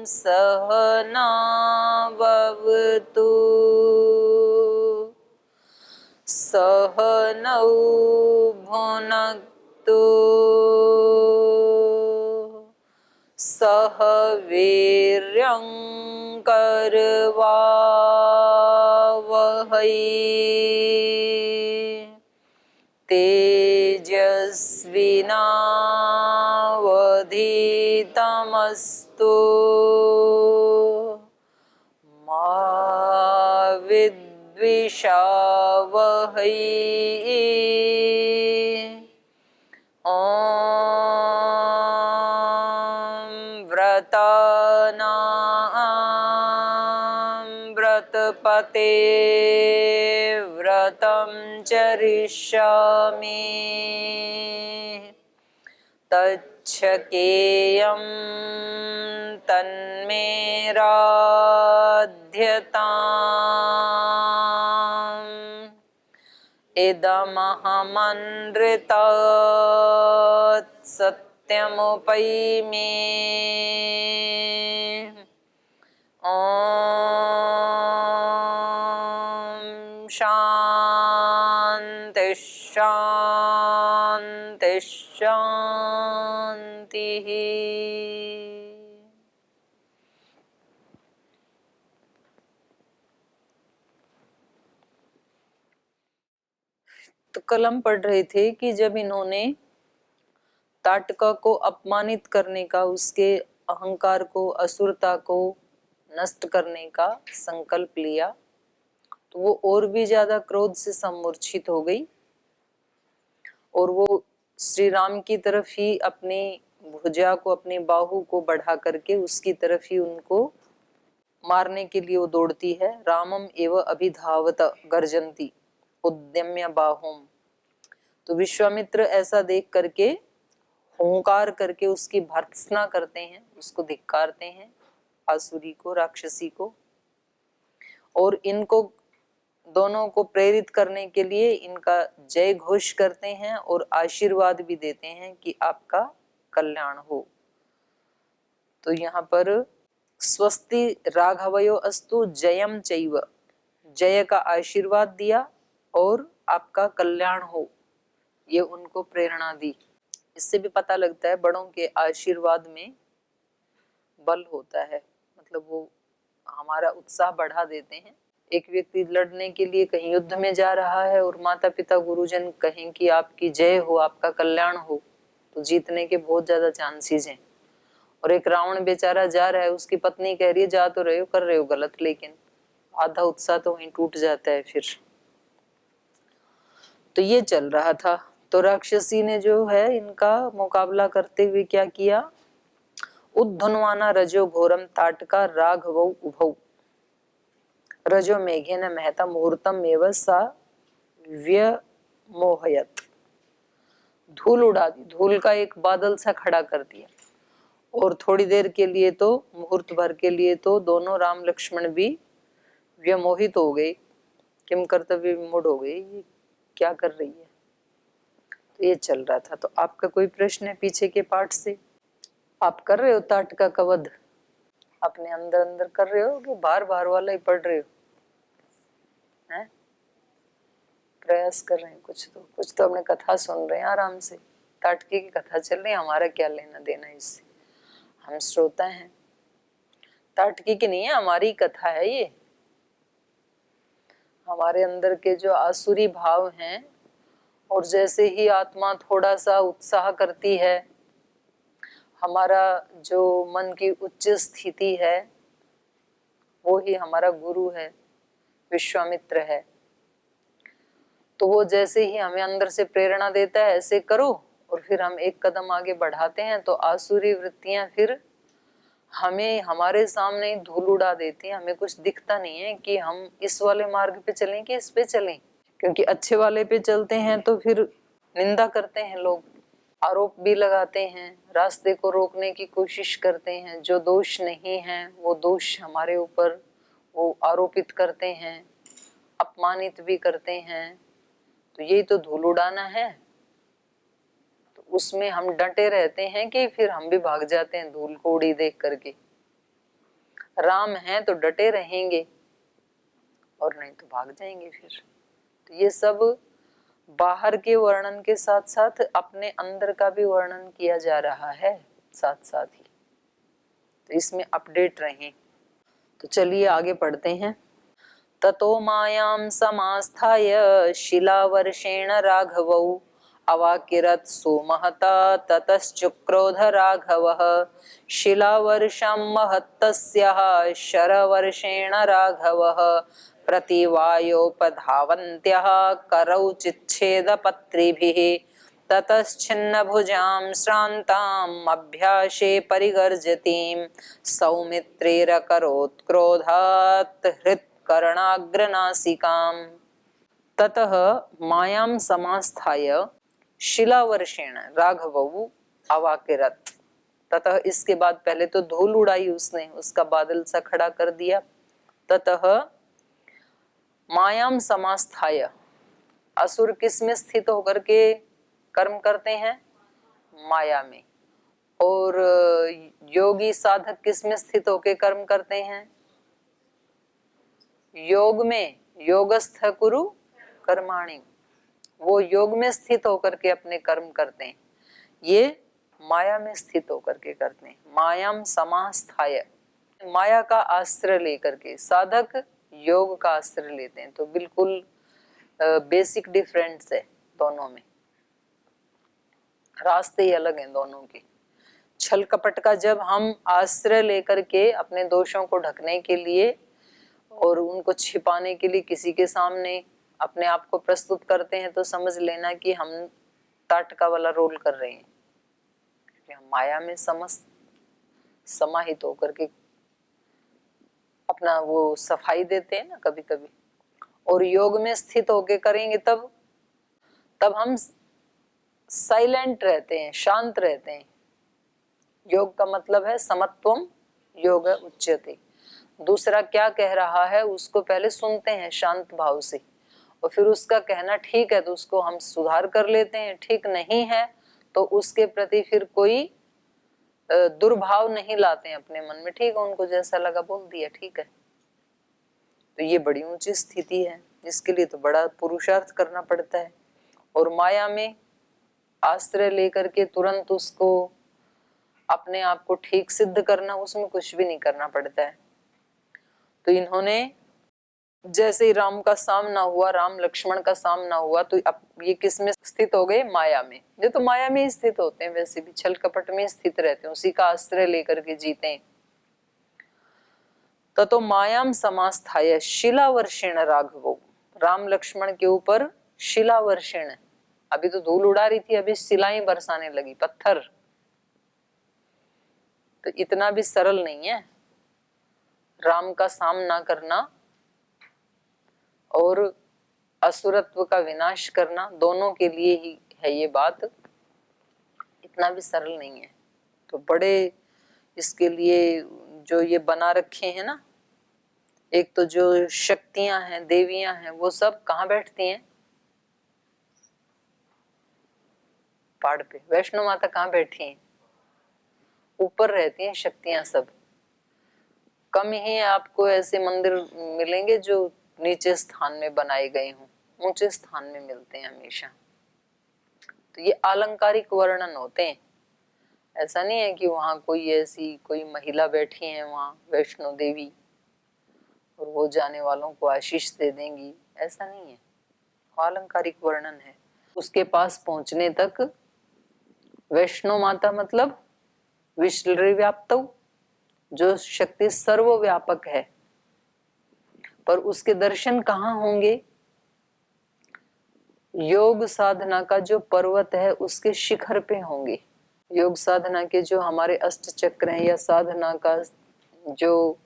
सहनाववतु सहनौ भुनक्तु सह वीर्यं करवावहै तेजस्विनावधीतमस्तु मा विद्विषावहै ॐ व्रतानां व्रतपते व्रतं चरिष्यामि तच्छकेयं तन्मे राध्यताम् इदमहमनृतात् सत्यमुपैमि ॐ शान्ति शान्ति शान्तिः। तो कल हम पढ़ रहे थे कि जब इन्होंने ताटका को अपमानित करने का, उसके अहंकार को, असुरता को नष्ट करने का संकल्प लिया तो वो और भी ज्यादा क्रोध से सम्मूर्छित हो गई और वो श्री राम की तरफ ही अपनी भुजा को, अपनी बाहु को बढ़ा करके उसकी तरफ ही उनको मारने के लिए वो दौड़ती है। रामम एव अभिधावत गर्जन्ती उद्यम्य बाहुम। तो विश्वामित्र ऐसा देख करके हुंकार करके उसकी भर्त्सना करते हैं, उसको धिक्कारते हैं, आसुरी को, राक्षसी को। और इनको दोनों को प्रेरित करने के लिए इनका जय घोष करते हैं और आशीर्वाद भी देते हैं कि आपका कल्याण हो। तो यहाँ पर स्वस्ति राघवयो अस्तु जयम चैव, जय का आशीर्वाद दिया और आपका कल्याण हो, ये उनको प्रेरणा दी। इससे भी पता लगता है बड़ों के आशीर्वाद में बल होता है, मतलब वो हमारा उत्साह बढ़ा देते हैं। एक व्यक्ति लड़ने के लिए कहीं युद्ध में जा रहा है और माता पिता गुरुजन कहें कि आपकी जय हो, आपका कल्याण हो, तो जीतने के बहुत ज्यादा चांसेस हैं। और एक रावण बेचारा जा रहा है, उसकी पत्नी कह रही है जा तो रहे हो, कर रहे हो गलत, लेकिन आधा उत्साह तो वहीं टूट जाता है फिर। तो ये चल रहा था। तो राक्षसी ने जो है इनका मुकाबला करते हुए क्या किया, उद्धुन्वाना रजो घोरम ताटका राघवौ उभौ रजो मेघेन महता मुहूर्तम एव सा व्यमोहयत। धूल उड़ा दी, धूल का एक बादल सा खड़ा कर दिया और थोड़ी देर के लिए तो, मुहूर्त भर के लिए तो दोनों राम लक्ष्मण भी व्यमोहित हो गए, किम कर्तव्य विमूढ़ हो गए, ये क्या कर रही है। तो ये चल रहा था। तो आपका कोई प्रश्न है पीछे के पाठ से? आप कर रहे हो ताटका का वध, अपने अंदर अंदर कर रहे हो कि बार बार वाला ही पढ़ रहे हो? हैं? प्रयास कर रहे हैं कुछ तो अपने कथा सुन रहे हैं आराम से। ताटके की कथा चल रही है, हमारा क्या लेना देना इससे, हम श्रोता हैं। ताटके की नहीं है, हमारी कथा है ये। हमारे अंदर के जो आसुरी भाव हैं, और जैसे ही आत्मा थोड़ा सा उत्साह करती है, हमारा जो मन की उच्च स्थिति है वो ही हमारा गुरु है, विश्वामित्र है। तो वो जैसे ही हमें अंदर से प्रेरणा देता है ऐसे करो, और फिर हम एक कदम आगे बढ़ाते हैं, तो आसुरी वृत्तियां फिर हमें हमारे सामने धूल उड़ा देती हैं। हमें कुछ दिखता नहीं है कि हम इस वाले मार्ग पे चलें कि इस पे चलें, क्योंकि अच्छे वाले पे चलते हैं तो फिर निंदा करते हैं लोग, आरोप भी लगाते हैं, रास्ते को रोकने की कोशिश करते हैं, जो दोष नहीं है वो दोष हमारे ऊपर वो आरोपित करते हैं, अपमानित भी करते हैं। तो यही तो धूल उड़ाना है। तो उसमें हम डटे रहते हैं कि फिर हम भी भाग जाते हैं धूल को उड़ी देख करके। राम हैं तो डटे रहेंगे और नहीं तो भाग जाएंगे फिर। तो ये सब बाहर के वर्णन के साथ साथ अपने अंदर का भी वर्णन किया जा रहा है साथ साथ ही, तो इसमें अपडेट रहें। तो चलिए आगे पढ़ते हैं। ततो मायां समास्थाय शिलावर्षेण राघवौ अवाकिरत् सुमहता ततश्चक्रोध राघवः शिलावर्षं महत्तस्यः शरवर्षेण राघवः प्रतिवायोपधावन्त्यः करौ चिच्छेदपत्रिभिः ततश्छिन्नभुजां श्रान्ताम् अभ्यासे परिगर्जतीं सौमित्रेरकरोत् क्रोधात् हृत्कर्णाग्रनासिकाम्। ततः मायां समास्थाय शिलावर्षेण राघवौ अवाकिरत्। ततः इसके बाद पहले तो धूल उड़ाई उसने, उसका बादल सा खड़ा कर दिया। ततः मायां समास्थाय, असुर किस में स्थित होकर के कर्म करते हैं? माया में। और योगी साधक किस में स्थित होकर कर्म करते हैं? योग में। योगस्थ कुरु कर्माणि, वो योग में स्थित होकर के अपने कर्म करते हैं, ये माया में स्थित होकर के करते हैं। मायाम समास्थाय, माया का आश्रय लेकर के, साधक योग का आश्रय लेते हैं। तो बिल्कुल बेसिक डिफरेंस है दोनों में, रास्ते ही अलग हैं दोनों के। छल कपट का जब हम आश्रय लेकर के अपने दोषों को ढकने के लिए और उनको छिपाने के लिए किसी के सामने अपने आप को प्रस्तुत करते हैं, तो समझ लेना कि हम ताटका वाला रोल कर रहे हैं, क्योंकि हम माया में समाहित होकर के अपना वो सफाई देते हैं ना कभी कभी। और योग में स्थित होकर करेंगे तब हम साइलेंट रहते हैं, शांत रहते हैं। योग का मतलब है समत्वम योग उच्यते। दूसरा क्या कह रहा है उसको पहले सुनते हैं शांत भाव से, और फिर उसका कहना ठीक है तो उसको हम सुधार कर लेते हैं, ठीक नहीं है तो उसके प्रति फिर कोई दुर्भाव नहीं लाते हैं अपने मन में। ठीक है, उनको जैसा लगा बोल दिया, ठीक है। तो ये बड़ी ऊंची स्थिति है, इसके लिए तो बड़ा पुरुषार्थ करना पड़ता है। और माया में आश्रय लेकर के तुरंत उसको अपने आप को ठीक सिद्ध करना, उसमें कुछ भी नहीं करना पड़ता है। तो इन्होंने जैसे ही राम का सामना हुआ, राम लक्ष्मण का सामना हुआ, तो अब ये किस में स्थित हो गए? माया में। ये तो माया में ही स्थित होते हैं, वैसे भी छल कपट में स्थित रहते हैं, उसी का आश्रय लेकर के जीते हैं। ततो मायाम समास्थाय शिलावर्षेण राघवो, राम लक्ष्मण के ऊपर शिलावर्षेण, अभी तो धूल उड़ा रही थी, अभी शिलाएं बरसाने लगी, पत्थर। तो इतना भी सरल नहीं है राम का सामना करना और असुरत्व का विनाश करना, दोनों के लिए ही है ये बात, इतना भी सरल नहीं है। तो बड़े इसके लिए जो ये बना रखे हैं ना, एक तो जो शक्तियां हैं, देवियां हैं, वो सब कहाँ बैठती हैं? पहाड़ पे। वैष्णो माता कहाँ बैठी हैं? ऊपर रहती हैं शक्तियां सब। कम ही आपको ऐसे मंदिर मिलेंगे जो नीचे स्थान में बनाए गए हों, ऊंचे स्थान में मिलते हैं हमेशा। तो ये अलंकारिक वर्णन होते हैं, ऐसा नहीं है कि वहां कोई ऐसी कोई महिला बैठी है वहां वैष्णो देवी और वो जाने वालों को आशीष दे देंगी, ऐसा नहीं है। अलंकारिक वर्णन है। उसके पास पहुंचने तक वैष्णो माता मतलब विश्वव्याप्त, जो शक्ति सर्वव्यापक है, पर उसके दर्शन कहाँ होंगे? योग साधना का जो पर्वत है उसके शिखर पे होंगे। योग साधना के जो हमारे अष्ट चक्र हैं, या साधना का जो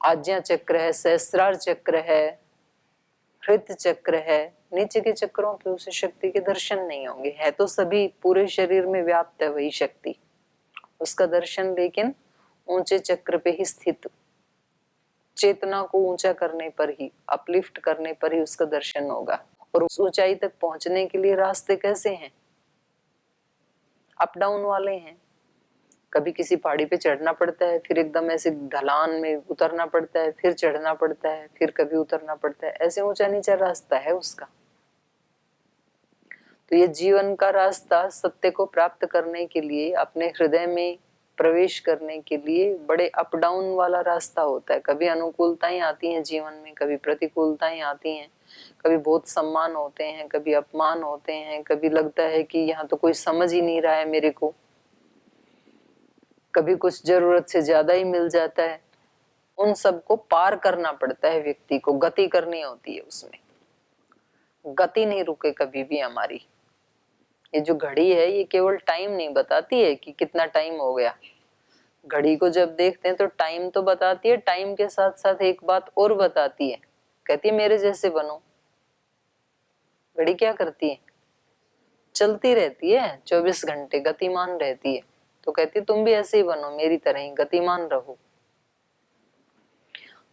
आज्ञा चक्र है, सहस्रार चक्र है, हृत चक्र है, नीचे के चक्रों पे उस शक्ति के दर्शन नहीं होंगे। है तो सभी पूरे शरीर में व्याप्त है वही शक्ति, उसका दर्शन लेकिन ऊंचे चक्र पे ही स्थित, चेतना को ऊंचा करने पर ही, अपलिफ्ट करने पर ही उसका दर्शन होगा। और उस ऊंचाई तक पहुंचने के लिए रास्ते कैसे हैं? अप डाउन वाले हैं। कभी किसी पहाड़ी पे चढ़ना पड़ता है, फिर एकदम ऐसे ढलान में उतरना पड़ता है, फिर चढ़ना पड़ता है, फिर कभी उतरना पड़ता है, ऐसे ऊंचा नीचा रास्ता है उसका। तो ये जीवन का रास्ता सत्य को प्राप्त करने के लिए, अपने हृदय में प्रवेश करने के लिए बड़े अप डाउन वाला रास्ता होता है। कभी अनुकूलताएं आती हैं जीवन में, कभी प्रतिकूलताएं आती हैं, कभी बहुत सम्मान होते हैं, कभी अपमान होते हैं, कभी लगता है कि यहाँ तो कोई समझ ही नहीं रहा है मेरे को, कभी कुछ जरूरत से ज्यादा ही मिल जाता है। उन सबको पार करना पड़ता है व्यक्ति को, गति करनी होती है उसमें, गति नहीं रुके कभी भी हमारी। ये जो घड़ी है ये केवल टाइम नहीं बताती है कि कितना टाइम हो गया। घड़ी को जब देखते हैं तो टाइम तो बताती है, टाइम के साथ साथ एक बात और बताती है, कहती है मेरे जैसे बनो। घड़ी क्या करती है? चलती रहती है 24 घंटे, गतिमान रहती है। तो कहती है तुम भी ऐसे ही बनो, मेरी तरह ही गतिमान रहो।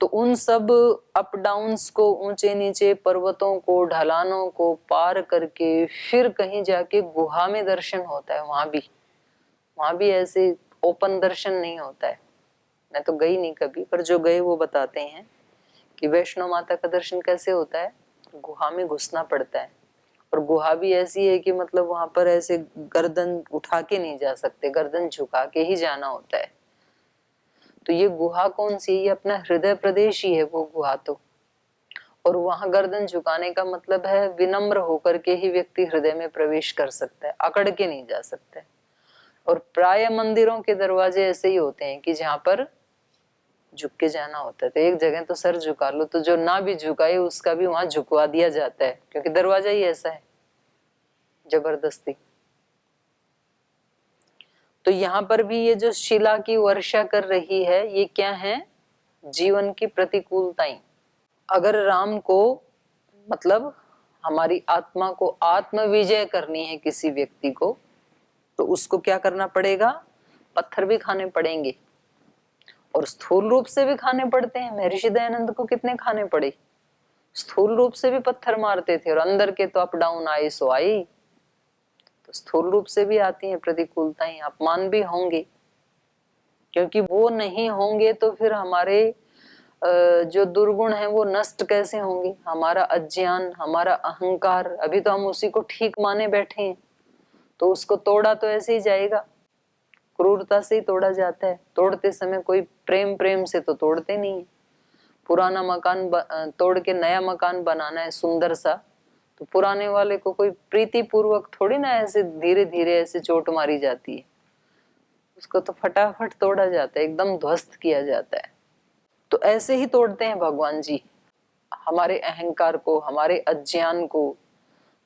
तो उन सब अप डाउन्स को, ऊंचे नीचे पर्वतों को, ढलानों को पार करके फिर कहीं जाके गुहा में दर्शन होता है। वहां भी ऐसे ओपन दर्शन नहीं होता है। मैं तो गई नहीं कभी, पर जो गए वो बताते हैं कि वैष्णो माता का दर्शन कैसे होता है। गुहा में घुसना पड़ता है, और गुहा भी ऐसी है कि मतलब वहां पर ऐसे गर्दन उठा के नहीं जा सकते, गर्दन झुका के ही जाना होता है। तो ये गुहा कौन सी है? ये अपना हृदय प्रदेश ही है वो गुहा तो। और वहां गर्दन झुकाने का मतलब है विनम्र होकर के ही व्यक्ति हृदय में प्रवेश कर सकता है, अकड़ के नहीं जा सकता है। और प्राय मंदिरों के दरवाजे ऐसे ही होते हैं कि जहां पर झुक के जाना होता है। तो एक जगह तो सर झुका लो, तो जो ना भी झुकाए उसका भी वहां झुकवा दिया जाता है, क्योंकि दरवाजा ही ऐसा है, जबरदस्ती। तो यहाँ पर भी ये जो शिला की वर्षा कर रही है, ये क्या है? जीवन की प्रतिकूलताएं। अगर राम को, मतलब हमारी आत्मा को आत्म विजय करनी है किसी व्यक्ति को, तो उसको क्या करना पड़ेगा? पत्थर भी खाने पड़ेंगे, और स्थूल रूप से भी खाने पड़ते हैं। महर्षि दयानंद को कितने खाने पड़े? स्थूल रूप से भी पत्थर मारते थे, और अंदर के तो अप डाउन आई सो आई। तो स्थूल रूप से भी आती हैं प्रतिकूलताएं, अपमान भी होंगे, क्योंकि वो नहीं होंगे तो फिर हमारे जो दुर्गुण है वो नष्ट कैसे होंगे? हमारा अज्ञान, हमारा अहंकार, अभी तो हम उसी को ठीक माने बैठे हैं, तो उसको तोड़ा तो ऐसे ही जाएगा, क्रूरता से ही तोड़ा जाता है। तोड़ते समय कोई प्रेम प्रेम से तो तोड़ते नहीं है। पुराना मकान तोड़ के नया मकान बनाना है सुंदर सा, तो पुराने वाले को कोई प्रीति पूर्वक थोड़ी ना ऐसे धीरे धीरे ऐसे चोट मारी जाती है, उसको तो फटाफट तोड़ा जाता है, एकदम ध्वस्त किया जाता है। तो ऐसे ही तोड़ते हैं भगवान जी हमारे अहंकार को, हमारे अज्ञान को।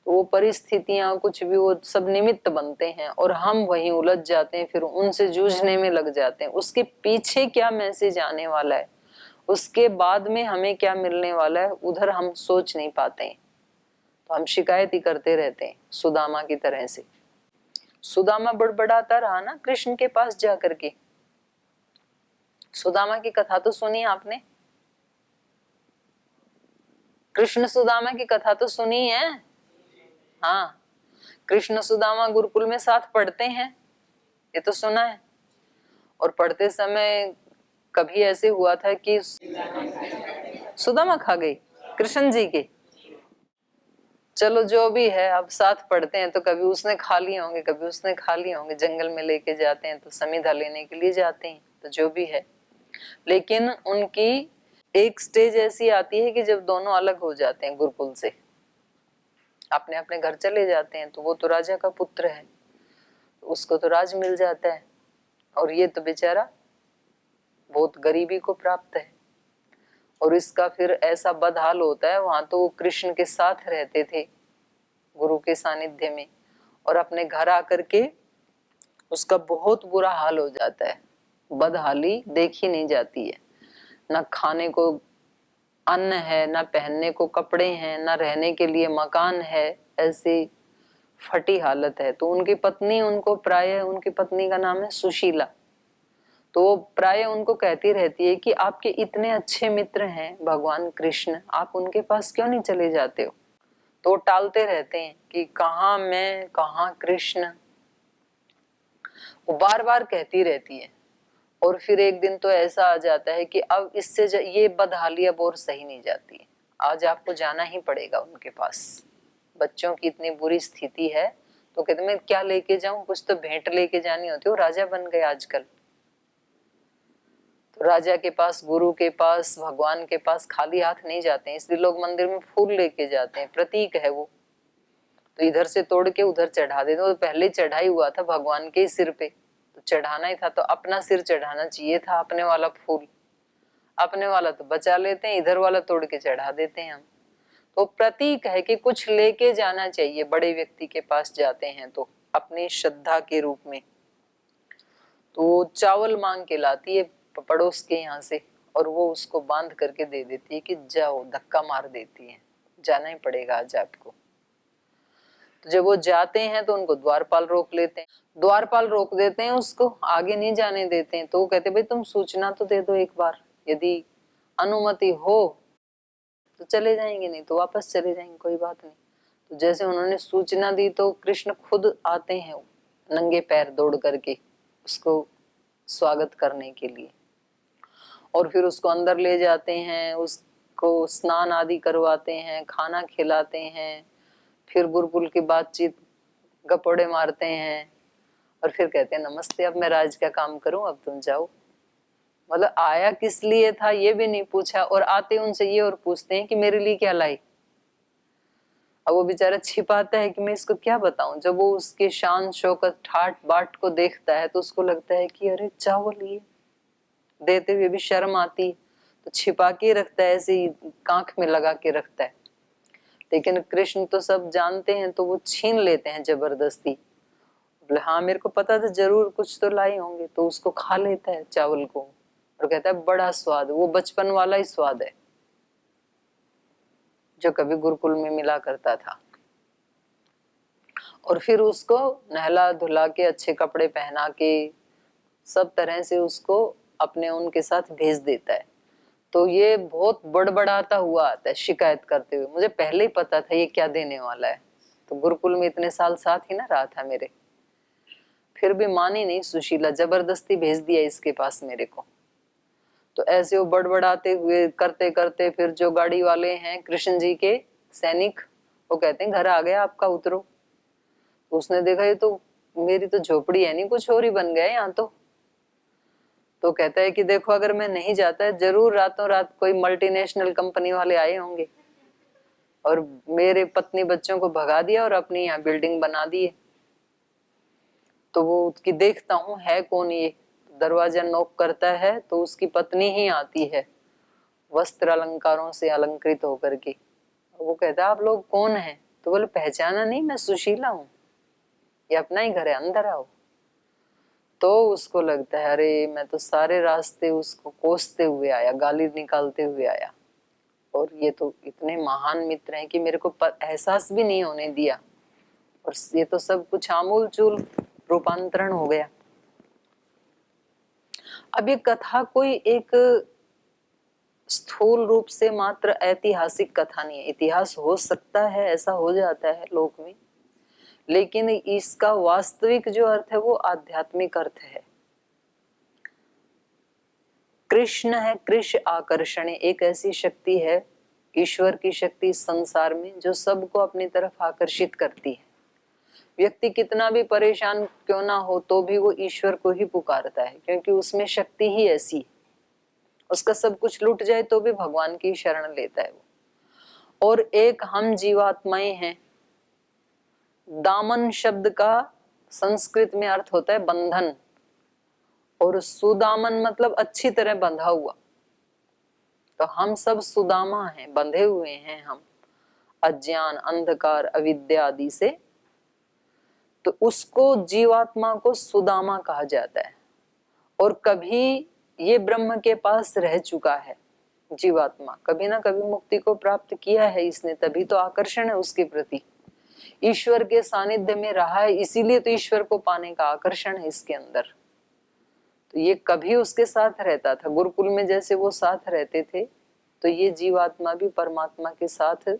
तो वो परिस्थितियां कुछ भी, वो सब निमित्त बनते हैं, और हम वहीं उलझ जाते हैं, फिर उनसे जूझने में लग जाते हैं। उसके पीछे क्या मैसेज आने वाला है, उसके बाद में हमें क्या मिलने वाला है, उधर हम सोच नहीं पाते हैं। तो हम शिकायत ही करते रहते हैं, सुदामा की तरह से। सुदामा बड़बड़ाता रहा ना कृष्ण के पास जाकर के। सुदामा की कथा तो सुनी आपने? कृष्ण सुदामा की कथा तो सुनी है? हाँ, कृष्ण सुदामा गुरुकुल में साथ पढ़ते हैं, ये तो सुना है। और पढ़ते समय कभी ऐसे हुआ था कि सुदामा खा गई कृष्ण जी के? चलो जो भी है, अब साथ पढ़ते हैं तो कभी उसने खा लिए होंगे, कभी उसने खा लिए होंगे। जंगल में लेके जाते हैं तो समिधा लेने के लिए जाते हैं, तो जो भी है। लेकिन उनकी एक स्टेज ऐसी आती है कि जब दोनों अलग हो जाते हैं गुरुकुल से, अपने अपने घर चले जाते हैं। तो वो तो राजा का पुत्र है, उसको तो राज मिल जाता है, और ये तो बेचारा बहुत गरीबी को प्राप्त है। और इसका फिर ऐसा बदहाल होता है। वहां तो वो कृष्ण के साथ रहते थे गुरु के सानिध्य में, और अपने घर आकर के उसका बहुत बुरा हाल हो जाता है। बदहाली देखी नहीं जाती है, ना खाने को अन्न है, ना पहनने को कपड़े हैं, ना रहने के लिए मकान है, ऐसी फटी हालत है। तो उनकी पत्नी उनको, प्राय उनकी पत्नी का नाम है सुशीला, तो वो प्राय उनको कहती रहती है कि आपके इतने अच्छे मित्र हैं भगवान कृष्ण, आप उनके पास क्यों नहीं चले जाते हो? तो वो टालते रहते हैं कि कहाँ मैं, कहाँ कृष्ण। वो बार बार कहती रहती है। और फिर एक दिन तो ऐसा आ जाता है कि अब इससे ये बदहाली अब और सही नहीं जाती है, आज आपको जाना ही पड़ेगा उनके पास। बच्चों की इतनी बुरी स्थिति है तो कहते मैं क्या लेके जाऊं, कुछ तो भेंट लेके जानी होती है। वो राजा बन गए आजकल, तो राजा के पास, गुरु के पास, भगवान के पास खाली हाथ नहीं जाते हैं, इसलिए लोग मंदिर में फूल लेके जाते हैं, प्रतीक है वो। तो इधर से तोड़ के उधर चढ़ा देते, वो पहले चढ़ाई हुआ था भगवान के सिर पे, तो चढ़ाना ही था तो अपना सिर चढ़ाना चाहिए था, अपने वाला फूल। अपने वाला तो बचा लेते हैं, इधर वाला तोड़ के चढ़ा देते हैं हम। तो प्रतीक है कि कुछ लेके जाना चाहिए, बड़े व्यक्ति के पास जाते हैं तो अपनी श्रद्धा के रूप में। तो चावल मांग के लाती है पड़ोस के यहाँ से, और वो उसको बांध करके दे देती है कि जाओ, धक्का मार देती है, जाना ही पड़ेगा आज आपको। तो जब वो जाते हैं तो उनको द्वारपाल रोक लेते हैं, द्वारपाल रोक देते हैं, उसको आगे नहीं जाने देते हैं। तो वो कहते भाई तुम सूचना तो दे दो एक बार, यदि अनुमति हो तो चले जाएंगे, नहीं तो वापस चले जाएंगे, कोई बात नहीं। तो जैसे उन्होंने सूचना दी तो कृष्ण खुद आते हैं नंगे पैर दौड़ करके उसको स्वागत करने के लिए, और फिर उसको अंदर ले जाते हैं, उसको स्नान आदि करवाते हैं, खाना खिलाते हैं, फिर गुरुकुल की बातचीत, गपोड़े मारते हैं, और फिर कहते हैं नमस्ते, अब मैं राज का काम करूं, अब तुम जाओ। मतलब आया किस लिए था ये भी नहीं पूछा, और आते उनसे ये और पूछते हैं कि मेरे लिए क्या लाई। अब वो बेचारा छिपाता है कि मैं इसको क्या बताऊं। जब वो उसके शान शौकत ठाट बाट को देखता है तो उसको लगता है कि अरे चावल, ये देते हुए भी शर्म आती, तो छिपा के रखता है, ऐसे ही कांख में लगा के रखता है। लेकिन कृष्ण तो सब जानते हैं तो वो छीन लेते हैं जबरदस्ती। बोले हाँ मेरे को पता था जरूर कुछ तो लाए होंगे, तो उसको खा लेता है चावल को, और कहता है बड़ा स्वाद, वो बचपन वाला ही स्वाद है जो कभी गुरुकुल में मिला करता था। और फिर उसको नहला धुला के, अच्छे कपड़े पहना के, सब तरह से उसको अपने उनके साथ भेज देता है। तो ये बहुत बड़बड़ाता हुआ आता है शिकायत करते हुए, मुझे पहले ही पता था ये क्या देने वाला है, तो गुरुकुल में इतने साल साथ ही ना रहा था मेरे, फिर भी मानी नहीं सुशीला, जबरदस्ती भेज दिया इसके पास मेरे को। तो ऐसे वो बड़बड़ाते हुए करते करते फिर जो गाड़ी वाले हैं कृष्ण जी के सैनिक, वो कहते हैं घर आ गया आपका, उतरो। उसने देखा ये तो मेरी तो झोपड़ी है नहीं, कुछ और ही बन गया यहाँ तो कहता है कि देखो अगर मैं नहीं जाता है जरूर रातों रात कोई मल्टीनेशनल कंपनी वाले आए होंगे और मेरे पत्नी बच्चों को भगा दिया और अपनी यहाँ बिल्डिंग बना दी है। तो वो उसकी देखता हूँ है कौन ये, दरवाजा नॉक करता है तो उसकी पत्नी ही आती है वस्त्र अलंकारों से अलंकृत होकर के। वो कहता है आप लोग कौन हैं, तो बोले पहचाना नहीं, मैं सुशीला हूँ, ये अपना ही घर है, अंदर आओ। तो उसको लगता है अरे मैं तो सारे रास्ते उसको कोसते हुए आया, गाली निकालते हुए आया, और ये तो इतने महान मित्र हैं कि मेरे को एहसास भी नहीं होने दिया, और ये तो सब कुछ आमूल चूल रूपांतरण हो गया। अब ये कथा कोई एक स्थूल रूप से मात्र ऐतिहासिक कथा नहीं है, इतिहास हो सकता है, ऐसा हो जाता है लोक में, लेकिन इसका वास्तविक जो अर्थ है वो आध्यात्मिक अर्थ है। कृष्ण है, कृष्ण आकर्षण, एक ऐसी शक्ति है, ईश्वर की शक्ति संसार में जो सबको अपनी तरफ आकर्षित करती है। व्यक्ति कितना भी परेशान क्यों ना हो तो भी वो ईश्वर को ही पुकारता है, क्योंकि उसमें शक्ति ही ऐसी है। उसका सब कुछ लुट जाए तो भी भगवान की शरण लेता है वो। और एक हम जीवात्माएं हैं। दामन शब्द का संस्कृत में अर्थ होता है बंधन, और सुदामन मतलब अच्छी तरह बंधा हुआ। तो हम सब सुदामा हैं, बंधे हुए हैं हम अज्ञान अंधकार अविद्या आदि से। तो उसको जीवात्मा को सुदामा कहा जाता है। और कभी ये ब्रह्म के पास रह चुका है जीवात्मा, कभी ना कभी मुक्ति को प्राप्त किया है इसने, तभी तो आकर्षण है उसके प्रति। ईश्वर के सानिध्य में रहा है, इसीलिए तो ईश्वर को पाने का आकर्षण है इसके अंदर। तो ये कभी उसके साथ रहता था, गुरुकुल में जैसे वो साथ रहते थे, तो ये जीवात्मा भी परमात्मा के साथ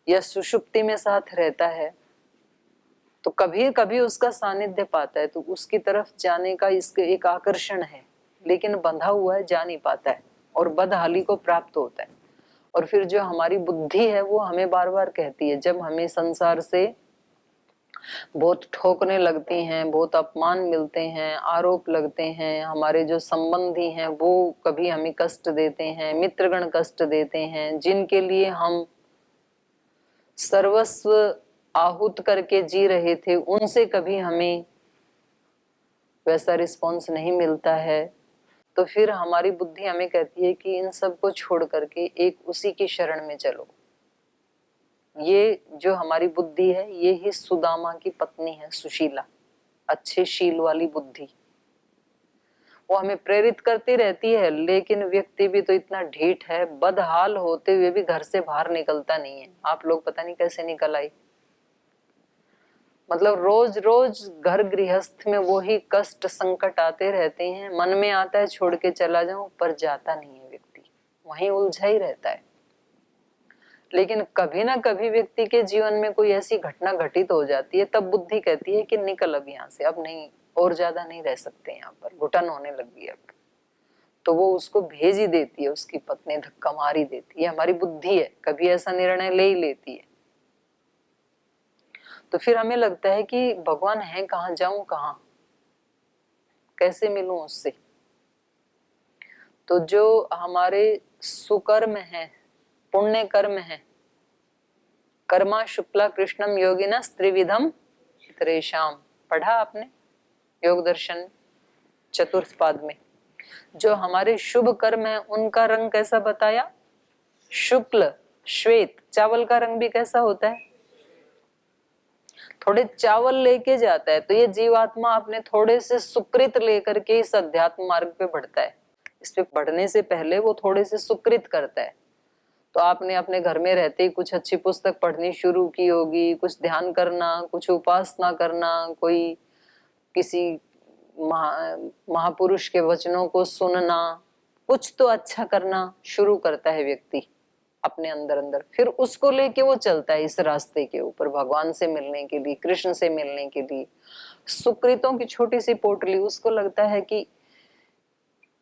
या सुषुप्ति में साथ रहता है। तो कभी कभी उसका सानिध्य पाता है तो उसकी तरफ जाने का इसके एक आकर्षण है, लेकिन बंधा हुआ है, जा नहीं पाता है और बदहाली को प्राप्त होता है। और फिर जो हमारी बुद्धि है वो हमें बार बार कहती है, जब हमें संसार से बहुत ठोकने लगती हैं, बहुत अपमान मिलते हैं, आरोप लगते हैं, हमारे जो संबंधी हैं वो कभी हमें कष्ट देते हैं, मित्रगण कष्ट देते हैं, जिनके लिए हम सर्वस्व आहूत करके जी रहे थे, उनसे कभी हमें वैसा रिस्पॉन्स नहीं मिलता है, तो फिर हमारी बुद्धि हमें कहती है कि इन सब को छोड़ करके एक उसी की शरण में चलो। ये जो हमारी बुद्धि है ये ही सुदामा की पत्नी है, सुशीला, अच्छे शील वाली बुद्धि। वो हमें प्रेरित करती रहती है, लेकिन व्यक्ति भी तो इतना ढीठ है, बदहाल होते हुए भी घर से बाहर निकलता नहीं है। आप लोग पता नहीं कैसे निकल आई। मतलब रोज रोज घर गृहस्थ में वो ही कष्ट संकट आते रहते हैं, मन में आता है छोड़ के चला जाऊं, पर जाता नहीं है व्यक्ति, वहीं उलझा ही रहता है। लेकिन कभी ना कभी व्यक्ति के जीवन में कोई ऐसी घटना घटित हो जाती है, तब बुद्धि कहती है कि निकल अब यहाँ से, अब नहीं, और ज्यादा नहीं रह सकते यहाँ पर, घुटन होने लगी अब। तो वो उसको भेज ही देती है, उसकी पत्नी धक्का मार ही देती है। हमारी बुद्धि है, कभी ऐसा निर्णय ले ही लेती है। तो फिर हमें लगता है कि भगवान है कहाँ, जाऊं कहाँ, कैसे मिलूं उससे। तो जो हमारे सुकर्म है, पुण्य कर्म है, कर्मा शुक्ला कृष्णम योगिना त्रिविधम त्रेषाम, पढ़ा आपने योग दर्शन चतुर्थ पाद में। जो हमारे शुभ कर्म है उनका रंग कैसा बताया, शुक्ल श्वेत। चावल का रंग भी कैसा होता है, थोड़े चावल लेके जाता है। तो ये जीवात्मा अपने थोड़े से सुकृत लेकर के इस अध्यात्म मार्ग पे बढ़ता है। इस पे बढ़ने से पहले वो थोड़े से सुकृत करता है। तो आपने अपने घर में रहते ही कुछ अच्छी पुस्तक पढ़नी शुरू की होगी, कुछ ध्यान करना, कुछ उपासना करना, कोई किसी महापुरुष के वचनों को सुनना, कुछ तो अच्छा करना शुरू करता है व्यक्ति अपने अंदर अंदर। फिर उसको लेके वो चलता है इस रास्ते के ऊपर, भगवान से मिलने के लिए, कृष्ण से मिलने के लिए। सुकृतों की छोटी सी पोटली, उसको लगता है कि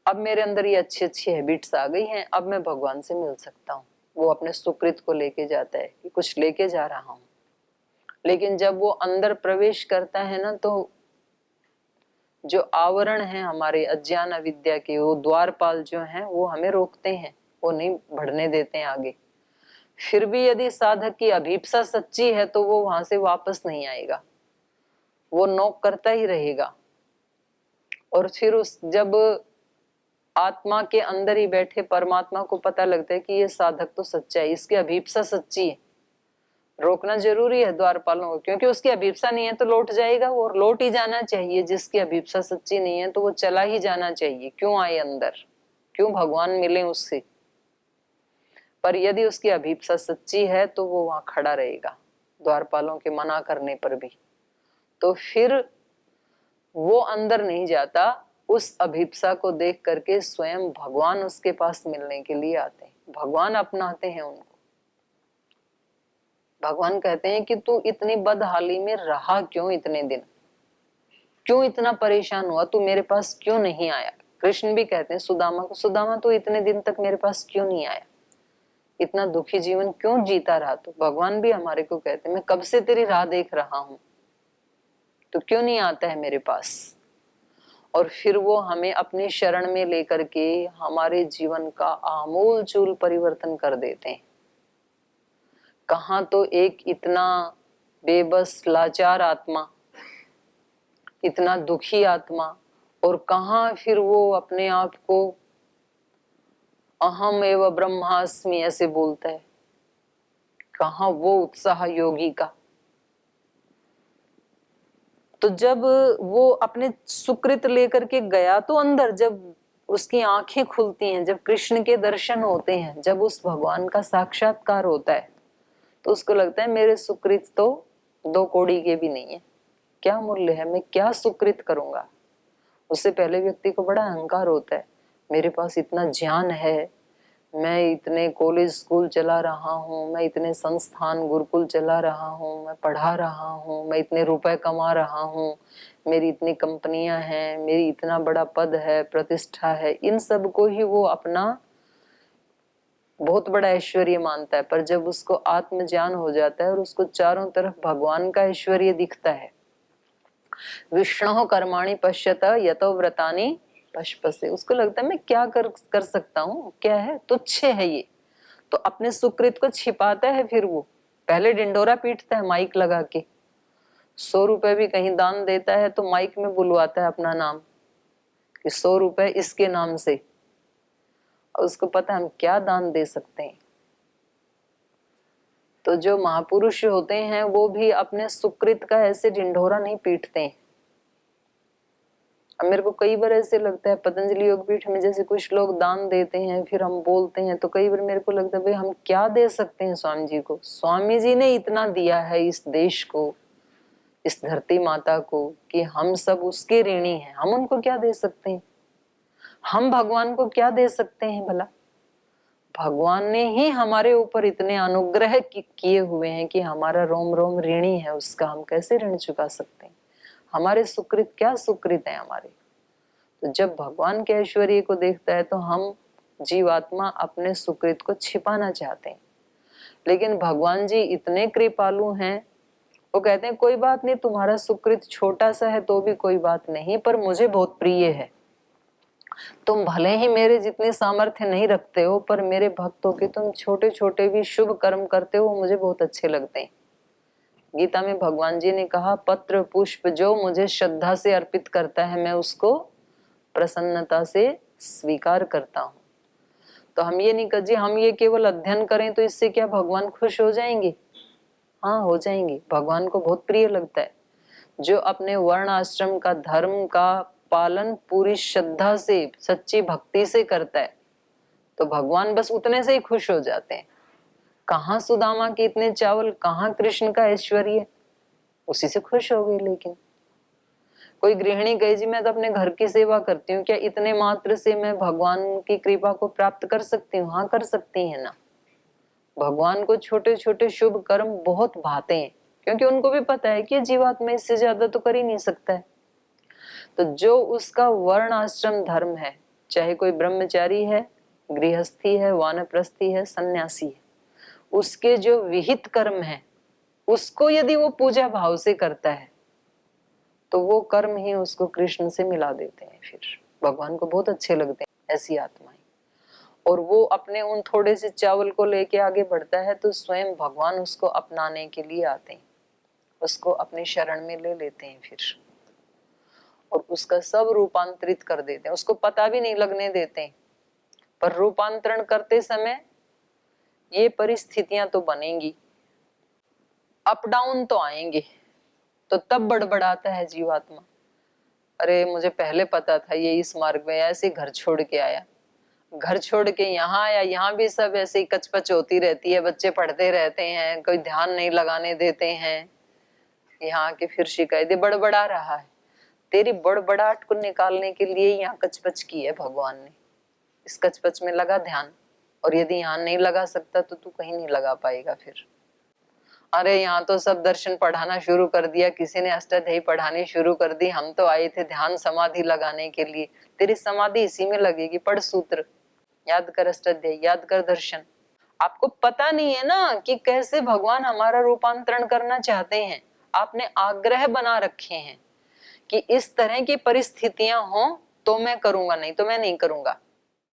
अब मेरे अंदर ये अच्छी अच्छी हैबिट्स आ गई हैं, अब मैं भगवान से मिल सकता हूँ। वो अपने सुकृत को लेके जाता है कि कुछ लेके जा रहा हूँ। लेकिन जब वो अंदर प्रवेश करता है ना, तो जो आवरण है हमारे अज्ञान अविद्या के, वो द्वारपाल जो हैं वो हमें रोकते हैं, वो नहीं बढ़ने देते हैं आगे। फिर भी यदि साधक की अभीप्सा सच्ची है तो वो वहां से वापस नहीं आएगा, वो नॉक करता ही रहेगा। और फिर उस जब आत्मा के अंदर ही बैठे परमात्मा को पता लगता है कि ये साधक तो सच्चा है, इसकी अभीप्सा सच्ची है, रोकना जरूरी है द्वारपालों को, क्योंकि उसकी अभीप्सा नहीं है तो लौट जाएगा वो, और लौट ही जाना चाहिए। जिसकी अभीप्सा सच्ची नहीं है तो वो चला ही जाना चाहिए। क्यों आए अंदर, क्यों भगवान मिले उससे। पर यदि उसकी अभीप्सा सच्ची है तो वो वहां खड़ा रहेगा द्वारपालों के मना करने पर भी। तो फिर वो अंदर नहीं जाता, उस अभीप्सा को देख करके स्वयं भगवान उसके पास मिलने के लिए आते हैं, भगवान अपनाते हैं उनको। भगवान कहते हैं कि तू इतनी बदहाली में रहा क्यों, इतने दिन क्यों इतना परेशान हुआ, तू मेरे पास क्यों नहीं आया। कृष्ण भी कहते हैं सुदामा को, सुदामा तू इतने दिन तक मेरे पास क्यों नहीं आया, इतना दुखी जीवन क्यों जीता रहा। तो भगवान भी हमारे को कहते हैं मैं कब से तेरी राह देख रहा हूं, तो क्यों नहीं आता है मेरे पास। और फिर वो हमें अपनी शरण में लेकर के हमारे जीवन का आमूल चूल परिवर्तन कर देते हैं। कहाँ तो एक इतना बेबस लाचार आत्मा, इतना दुखी आत्मा, और कहाँ फिर वो अपने आप को अहम एव ब्रह्मास्मि ऐसे बोलता है। कहाँ वो उत्साह योगी का। तो जब वो अपने सुकृत लेकर के गया तो अंदर जब उसकी आंखें खुलती हैं, जब कृष्ण के दर्शन होते हैं, जब उस भगवान का साक्षात्कार होता है, तो उसको लगता है मेरे सुकृत तो 2 कौड़ी के भी नहीं है, क्या मूल्य है, मैं क्या सुकृत करूंगा। उससे पहले व्यक्ति को बड़ा अहंकार होता है, मेरे पास इतना ज्ञान है, मैं इतने कॉलेज स्कूल चला रहा हूँ, मैं इतने संस्थान गुरुकुल चला रहा हूँ, मैं पढ़ा रहा हूँ, मैं इतने रुपए कमा रहा हूँ, मेरी इतनी कंपनियां हैं, मेरी इतना बड़ा पद है, प्रतिष्ठा है, इन सब को ही वो अपना बहुत बड़ा ऐश्वर्य मानता है। पर जब उसको आत्मज्ञान हो जाता है और उसको चारों तरफ भगवान का ऐश्वर्य दिखता है, विष्णु कर्माणि पश्यत यतो व्रतानि पशपसे, उसको लगता है मैं क्या कर सकता हूँ, क्या है, तुच्छ है ये। तो अपने सुकृत को छिपाता है। फिर वो पहले डिंडोरा पीटता है माइक लगा के, 100 रुपए भी कहीं दान देता है तो माइक में बुलवाता है अपना नाम कि 100 रुपए इसके नाम से। और उसको पता है हम क्या दान दे सकते हैं। तो जो महापुरुष होते हैं वो भी अपने सुकृत का ऐसे ढिंढोरा नहीं पीटते हैं। अब मेरे को कई बार ऐसे लगता है पतंजलि योग पीठ में जैसे कुछ लोग दान देते हैं, फिर हम बोलते हैं, तो कई बार मेरे को लगता है भाई हम क्या दे सकते हैं स्वामी जी को। स्वामी जी ने इतना दिया है इस देश को, इस धरती माता को, कि हम सब उसके ऋणी हैं। हम उनको क्या दे सकते हैं, हम भगवान को क्या दे सकते हैं भला। भगवान ने ही हमारे ऊपर इतने अनुग्रह किए हुए हैं कि हमारा रोम रोम ऋणी है उसका, हम कैसे ऋण चुका सकते हैं। हमारे सुकृत क्या सुकृत है हमारे। तो जब भगवान के ऐश्वर्य को देखता है तो हम जीवात्मा अपने सुकृत को छिपाना चाहते हैं, लेकिन भगवान जी इतने कृपालु हैं, वो कहते हैं कोई बात नहीं, तुम्हारा सुकृत छोटा सा है तो भी कोई बात नहीं, पर मुझे बहुत प्रिय है। तुम भले ही मेरे जितनी सामर्थ्य नहीं रखते हो, पर मेरे भक्तों के तुम छोटे छोटे भी शुभ कर्म करते हो, मुझे बहुत अच्छे लगते हैं। गीता में भगवान जी ने कहा, पत्र पुष्प जो मुझे श्रद्धा से अर्पित करता है मैं उसको प्रसन्नता से स्वीकार करता हूँ। तो हम ये नहीं कर जी हम ये केवल अध्ययन करें तो इससे क्या भगवान खुश हो जाएंगे। हाँ हो जाएंगे, भगवान को बहुत प्रिय लगता है जो अपने वर्ण आश्रम का धर्म का पालन पूरी श्रद्धा से सच्ची भक्ति से करता है। तो भगवान बस उतने से ही खुश हो जाते हैं। कहाँ सुदामा के इतने चावल, कहाँ कृष्ण का ऐश्वर्य, उसी से खुश हो गए। लेकिन कोई गृहिणी कहे जी मैं तो अपने घर की सेवा करती हूँ, क्या इतने मात्र से मैं भगवान की कृपा को प्राप्त कर सकती हूँ। हाँ कर सकती है ना। भगवान को छोटे छोटे शुभ कर्म बहुत भाते हैं, क्योंकि उनको भी पता है कि जीवात्मा इससे ज्यादा तो कर ही नहीं सकता है। तो जो उसका वर्ण आश्रम धर्म है, चाहे कोई ब्रह्मचारी है, गृहस्थी है, वानप्रस्थी है, सन्यासी है, उसके जो विहित कर्म है उसको यदि वो पूजा भाव से करता है तो वो कर्म ही उसको कृष्ण से मिला देते हैं। फिर भगवान को बहुत अच्छे लगते हैं ऐसी आत्माएं। और वो अपने उन थोड़े से चावल को लेके आगे बढ़ता है तो स्वयं भगवान उसको अपनाने के लिए आते हैं, उसको अपनी शरण में ले लेते हैं फिर, और उसका सब रूपांतरित कर देते हैं। उसको पता भी नहीं लगने देते हैं। पर रूपांतरण करते समय ये परिस्थितियां तो बनेंगी, अप डाउन तो आएंगे, तो तब बड़बड़ाता है जीवात्मा, अरे मुझे पहले पता था ये इस मार्ग में, ऐसे घर छोड़ के आया, घर छोड़ के यहाँ आया, यहाँ भी सब ऐसे ही कचपच होती रहती है, बच्चे पढ़ते रहते हैं, कोई ध्यान नहीं लगाने देते हैं, यहाँ के फिर शिकायतें, बड़बड़ा रहा है। तेरी बड़बड़ाहट को निकालने के लिए यहाँ कचपच की है भगवान ने। इस कचपच में लगा ध्यान, और यदि यहाँ नहीं लगा सकता तो तू कहीं नहीं लगा पाएगा फिर। अरे यहाँ तो सब दर्शन पढ़ाना शुरू कर दिया, किसी ने अष्टाध्यायी पढ़ानी शुरू कर दी, हम तो आए थे ध्यान समाधि लगाने के लिए। तेरी समाधि इसी में लगेगी, पढ़ सूत्र, याद कर अष्टाध्यायी, याद कर दर्शन। आपको पता नहीं है ना कि कैसे भगवान हमारा रूपांतरण करना चाहते हैं। आपने आग्रह बना रखे हैं कि इस तरह की परिस्थितियां हो तो मैं करूंगा, नहीं तो मैं नहीं करूंगा।